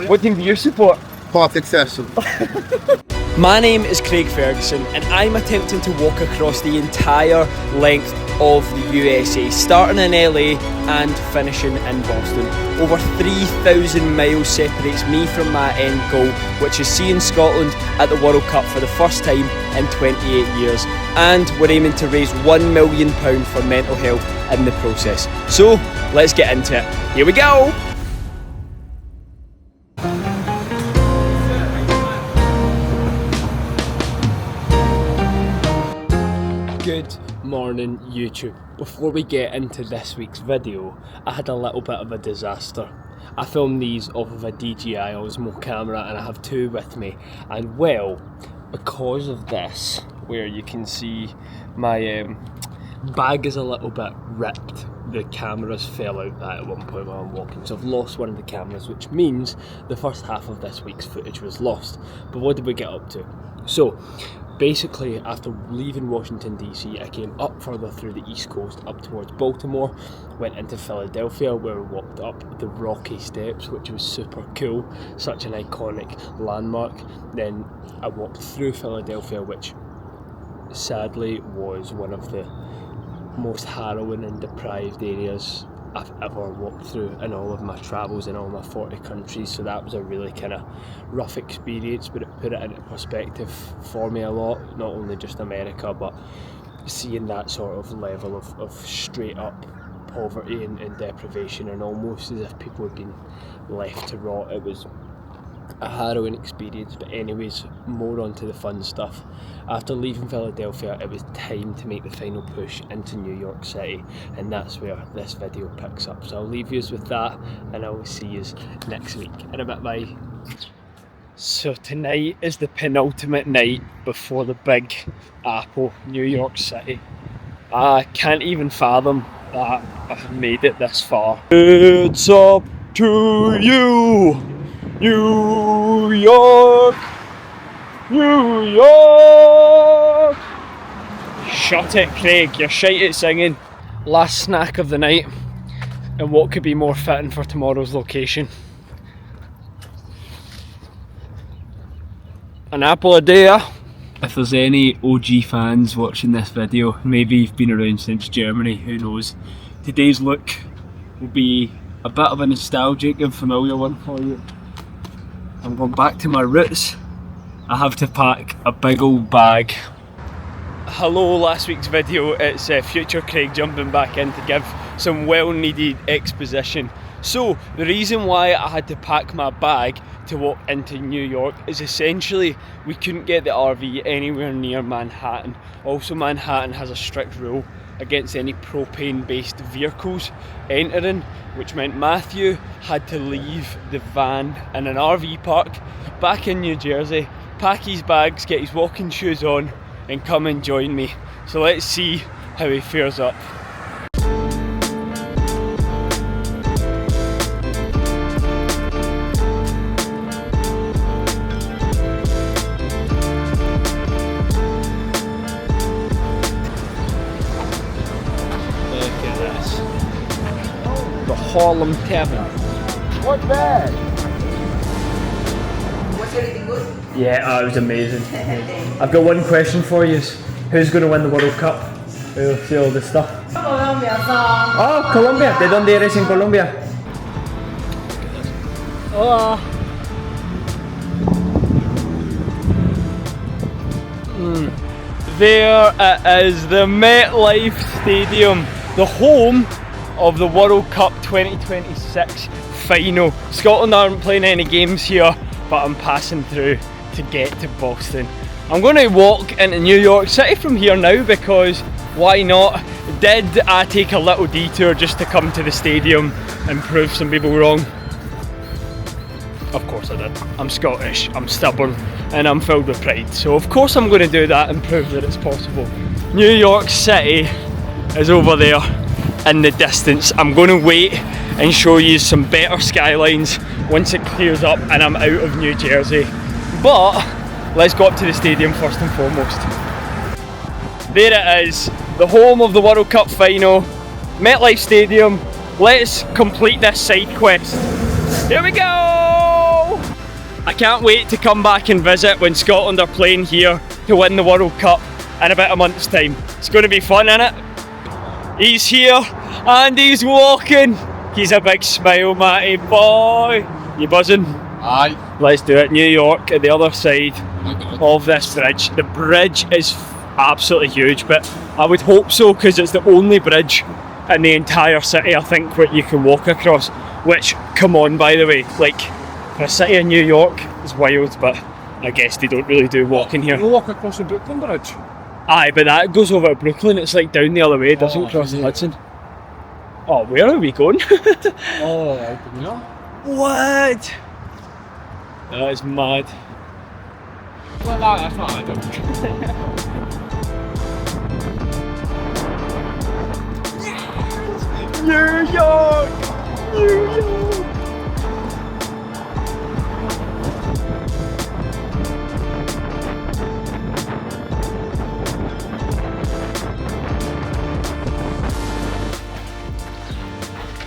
What team do you support? Partick Thistle. My name is Craig Ferguson and I'm attempting to walk across the entire length of the USA, starting in LA and finishing in Boston. Over 3,000 miles separates me from my end goal, which is seeing Scotland at the World Cup for the first time in 28 years. And we're aiming to raise £1 million for mental health in the process. So let's get into it. Here we go! Good morning YouTube. Before we get into this week's video, I had a little bit of a disaster. I filmed these off of a DJI Osmo camera and I have two with me, and well, because of this, where you can see my bag is a little bit ripped, the cameras fell out that at one point while I'm walking, so I've lost one of the cameras, which means the first half of this week's footage was lost. But what did we get up to? So basically, after leaving Washington DC, I came up further through the East Coast up towards Baltimore, went into Philadelphia where we walked up the Rocky Steps, which was super cool, such an iconic landmark. Then I walked through Philadelphia, which sadly was one of the most harrowing and deprived areas I've ever walked through in all of my travels in all my 40 countries, so that was a really kind of rough experience, but it put it into perspective for me a lot, not only just America, but seeing that sort of level of straight up poverty and deprivation, and almost as if people had been left to rot. It was a harrowing experience, but anyways, more on to the fun stuff. After leaving Philadelphia, it was time to make the final push into New York City, and that's where this video picks up. So I'll leave you with that, and I will see you next week in a bit. Bye. So tonight is the penultimate night before the Big Apple, New York City. I can't even fathom that I've made it this far. It's up to you, New York, New York! Shut it, Craig, you're shite at singing. Last snack of the night, and what could be more fitting for tomorrow's location? An apple a day. If there's any OG fans watching this video, maybe you've been around since Germany, who knows. Today's look will be a bit of a nostalgic and familiar one for you. I'm going back to my roots. I have to pack a big old bag. Hello, last week's video, it's future Craig jumping back in to give some well needed exposition. So the reason why I had to pack my bag to walk into New York is essentially we couldn't get the RV anywhere near Manhattan. Also, Manhattan has a strict rule against any propane based vehicles entering, which meant Matthew had to leave the van in an RV park back in New Jersey, pack his bags, get his walking shoes on and come and join me. So let's see how he fares up. Harlem Tavern. What bag? Was everything good? Yeah, it was amazing. I've got one question for you. Who's going to win the World Cup? We'll see all this stuff. Colombia song. Oh, Colombia. ¿De dónde eres en Colombia? Hola. There it is, the MetLife Stadium, the home of the World Cup 2026 final. Scotland aren't playing any games here, but I'm passing through to get to Boston. I'm going to walk into New York City from here now because why not? Did I take a little detour just to come to the stadium and prove some people wrong? Of course I did. I'm Scottish, I'm stubborn, and I'm filled with pride. So of course I'm going to do that and prove that it's possible. New York City is over there in the distance. I'm going to wait and show you some better skylines once it clears up and I'm out of New Jersey. But let's go up to the stadium first and foremost. There it is, the home of the World Cup final, MetLife Stadium. Let's complete this side quest. Here we go! can't wait to come back and visit when Scotland are playing here to win the World Cup in about a month's time. It's going to be fun, innit? He's here and he's walking. He's a big smile, Matty boy. You buzzing? Aye. Let's do it. New York at the other side of this bridge. The bridge is absolutely huge, but I would hope so because it's the only bridge in the entire city, I think, where you can walk across. Which, come on, by the way, like, for a city in New York, it's wild, but I guess they don't really do walking here. We'll walk across the Brooklyn Bridge. Aye, but that goes over to Brooklyn. It's like down the other way, it doesn't cross the Hudson. Oh, where are we going? Oh, yeah. What? That is mad. Well, that's not ideal. New York! New York!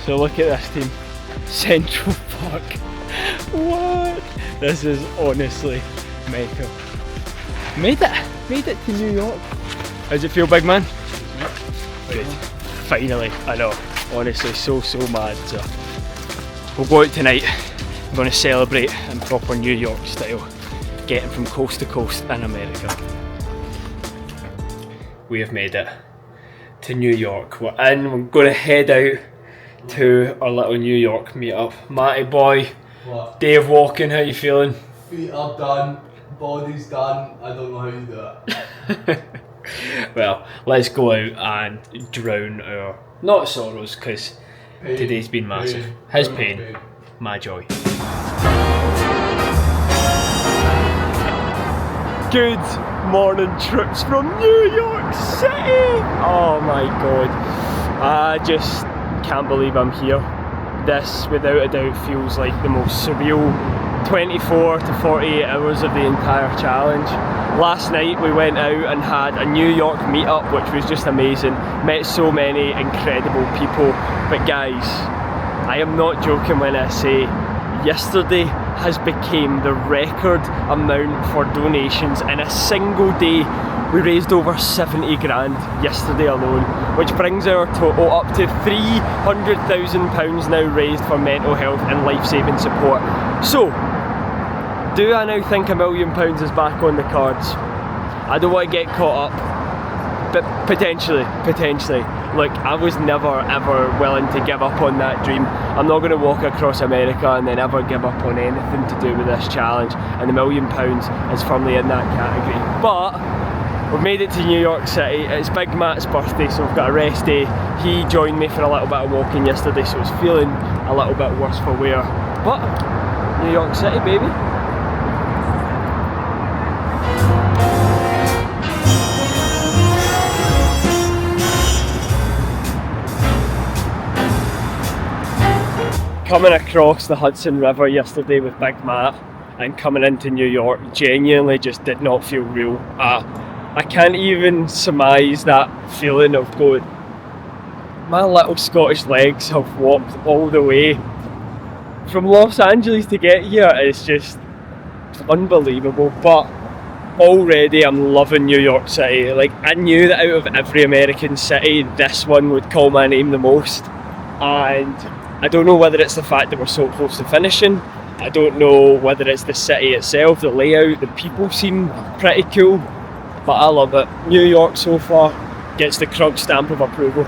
So look at this team. Central Park. What? This is honestly mega. Made it to New York. How's it feel, big man? Good. Finally, I know. Honestly, so mad. So we'll go out tonight. I'm going to celebrate in proper New York style, getting from coast to coast in America. We have made it to New York. We're in. We're going to head out to our little New York meetup. Matty boy, What? day of walking. How you feeling? Feet are done, body's done. I don't know how you do it. Well, let's go out and drown our, not sorrows, because today's been massive. His pain, my joy. Good morning, trips from New York City! Oh my god, I just can't believe I'm here. This, without a doubt, feels like the most surreal 24 to 48 hours of the entire challenge. Last night we went out and had a New York meetup, which was just amazing. Met so many incredible people. But guys, I am not joking when I say yesterday has become the record amount for donations in a single day. We raised over 70 grand yesterday alone, which brings our total up to £300,000 now raised for mental health and life-saving support. So, do I now think £1 million is back on the cards? I don't want to get caught up, but potentially. Look, I was never ever willing to give up on that dream. I'm not going to walk across America and then ever give up on anything to do with this challenge, and £1 million is firmly in that category. But we've made it to New York City. It's Big Matt's birthday, so we've got a rest day. He joined me for a little bit of walking yesterday, so it's feeling a little bit worse for wear. But New York City, baby. Coming across the Hudson River yesterday with Big Matt and coming into New York genuinely just did not feel real. I can't even surmise that feeling of going, my little Scottish legs have walked all the way from Los Angeles to get here. It's just unbelievable. But already I'm loving New York City. Like, I knew that out of every American city, this one would call my name the most. And I don't know whether it's the fact that we're so close to finishing. I don't know whether it's the city itself, the layout, the people seem pretty cool. But I love it. New York so far gets the Krug stamp of approval.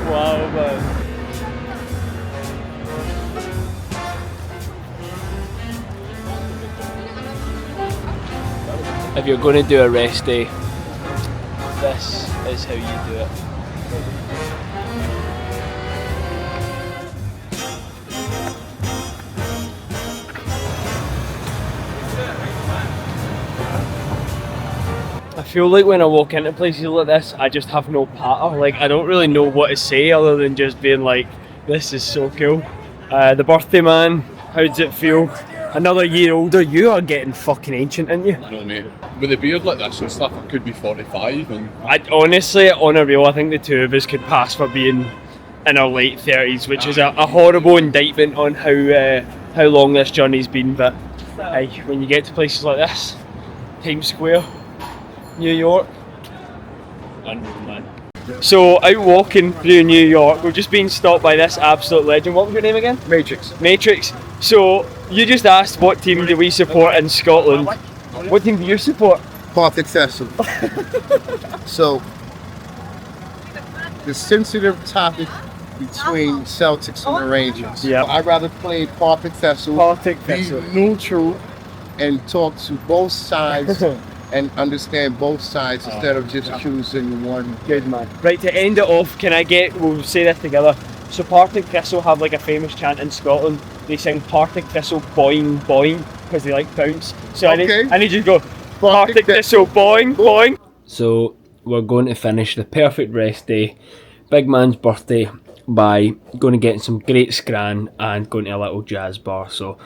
Wow, man. If you're going to do a rest day, this is how you do it. I feel like when I walk into places like this, I just have no patter. Like, I don't really know what to say other than just being like, this is so cool. The birthday man, how does it feel? Another year older, you are getting fucking ancient, aren't you? No, mate. With a beard like this and stuff, I could be 45. And Honestly, on a real, I think the two of us could pass for being in our late 30s, which is a horrible indictment on how long this journey's been. But hey, when you get to places like this, Times Square, New York, unreal, man. So out walking through New York, we're just being stopped by this absolute legend. What was your name again? Matrix. So you just asked what team do we support in Scotland. What team do you support? Partick Thistle. So, the sensitive topic between Celtics and the Rangers. Yeah. I'd rather play Partick Thistle, be neutral, and talk to both sides and understand both sides instead of just choosing one. Good man. Right, to end it off, we'll say this together. So Partick Thistle have like a famous chant in Scotland. They sing Partick Thistle boing boing because they like bounce. So Okay. I need you to go Partick Thistle boing boing. So we're going to finish the perfect rest day, big man's birthday, by going to get some great scran and going to a little jazz bar. So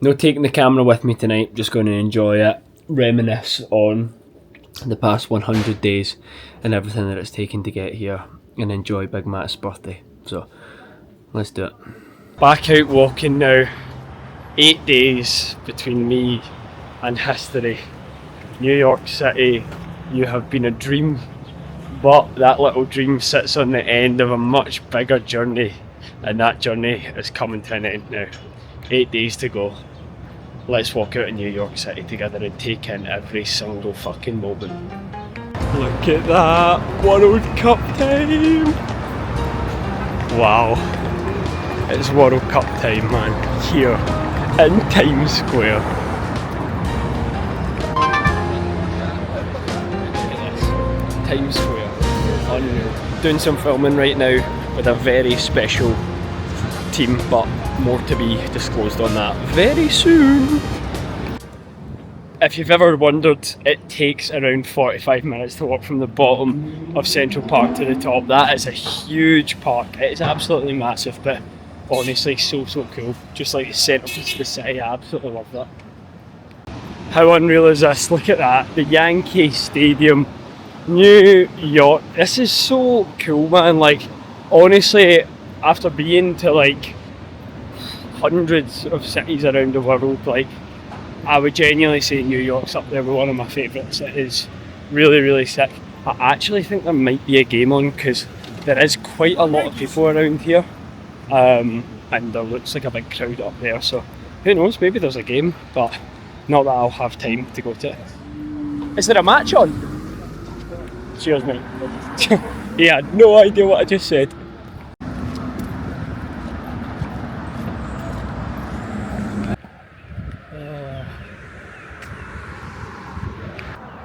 no taking the camera with me tonight, just going to enjoy it, reminisce on the past 100 days and everything that it's taken to get here, and enjoy Big Matt's birthday. So let's do it. Back out walking now. 8 days between me and history. New York City, you have been a dream, but that little dream sits on the end of a much bigger journey, and that journey is coming to an end now. 8 days to go. Let's walk out in New York City together and take in every single fucking moment. Look at that, World Cup time! Wow, it's World Cup time, man, here in Times Square. Times Square, unreal. Doing some filming right now with a very special team, but more to be disclosed on that very soon. If you've ever wondered, it takes around 45 minutes to walk from the bottom of Central Park to the top. That is a huge park. It is absolutely massive, but honestly so cool. Just like the centrepiece of the city, I absolutely love that. How unreal is this? Look at that, the Yankee Stadium, New York. This is so cool, man. Like, honestly, after being to like hundreds of cities around the world, like, I would genuinely say New York's up there with one of my favourite cities. Really sick. I actually think there might be a game on because there is quite a lot of people around here, and there looks like a big crowd up there, so who knows, maybe there's a game, but not that I'll have time to go to it. Is there a match on? Cheers, mate. He had no idea what I just said.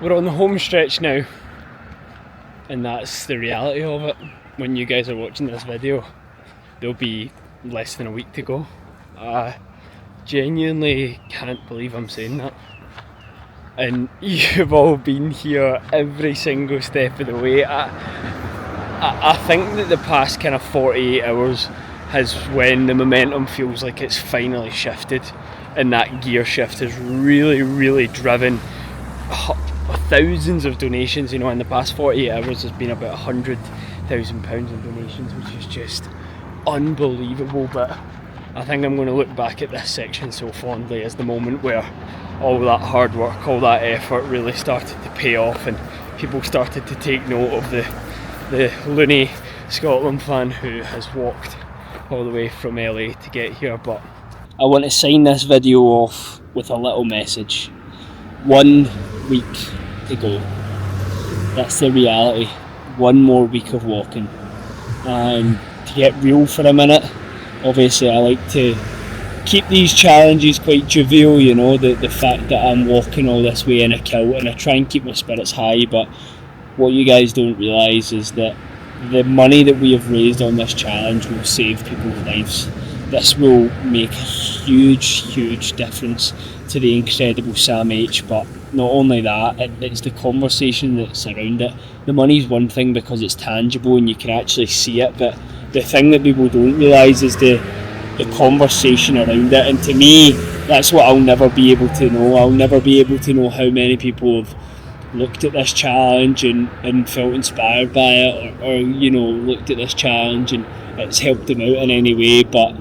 We're on the home stretch now, and that's the reality of it. When you guys are watching this video, there'll be less than a week to go. I genuinely can't believe I'm saying that. And you've all been here every single step of the way. I think that the past kind of 48 hours is when the momentum feels like it's finally shifted, and that gear shift has really driven thousands of donations. You know, in the past 48 hours there's been about £100,000 in donations, which is just unbelievable. But I think I'm going to look back at this section so fondly as the moment where all that hard work, all that effort really started to pay off, and people started to take note of the loony Scotland fan who has walked all the way from LA to get here. But I want to sign this video off with a little message. 1 week to go. That's the reality. One more week of walking. And to get real for a minute, obviously I like to keep these challenges quite jovial, you know, the fact that I'm walking all this way in a kilt, and I try and keep my spirits high. But what you guys don't realise is that the money that we have raised on this challenge will save people's lives. This will make a huge difference to the incredible Sam H, but not only that, it's the conversation that's around it. The money's one thing because it's tangible and you can actually see it, but the thing that people don't realise is the conversation around it. And to me, that's what I'll never be able to know. I'll never be able to know how many people have looked at this challenge and felt inspired by it, or you know, looked at this challenge and it's helped them out in any way. But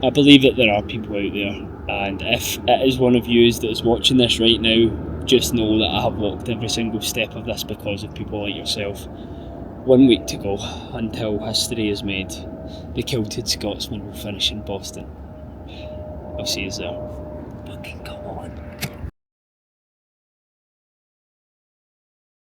I believe that there are people out there, and if it is one of you that is watching this right now, just know that I have walked every single step of this because of people like yourself. 1 week to go until history is made. The Kilted Scotsman will finish in Boston. I'll see you there. Fucking come on.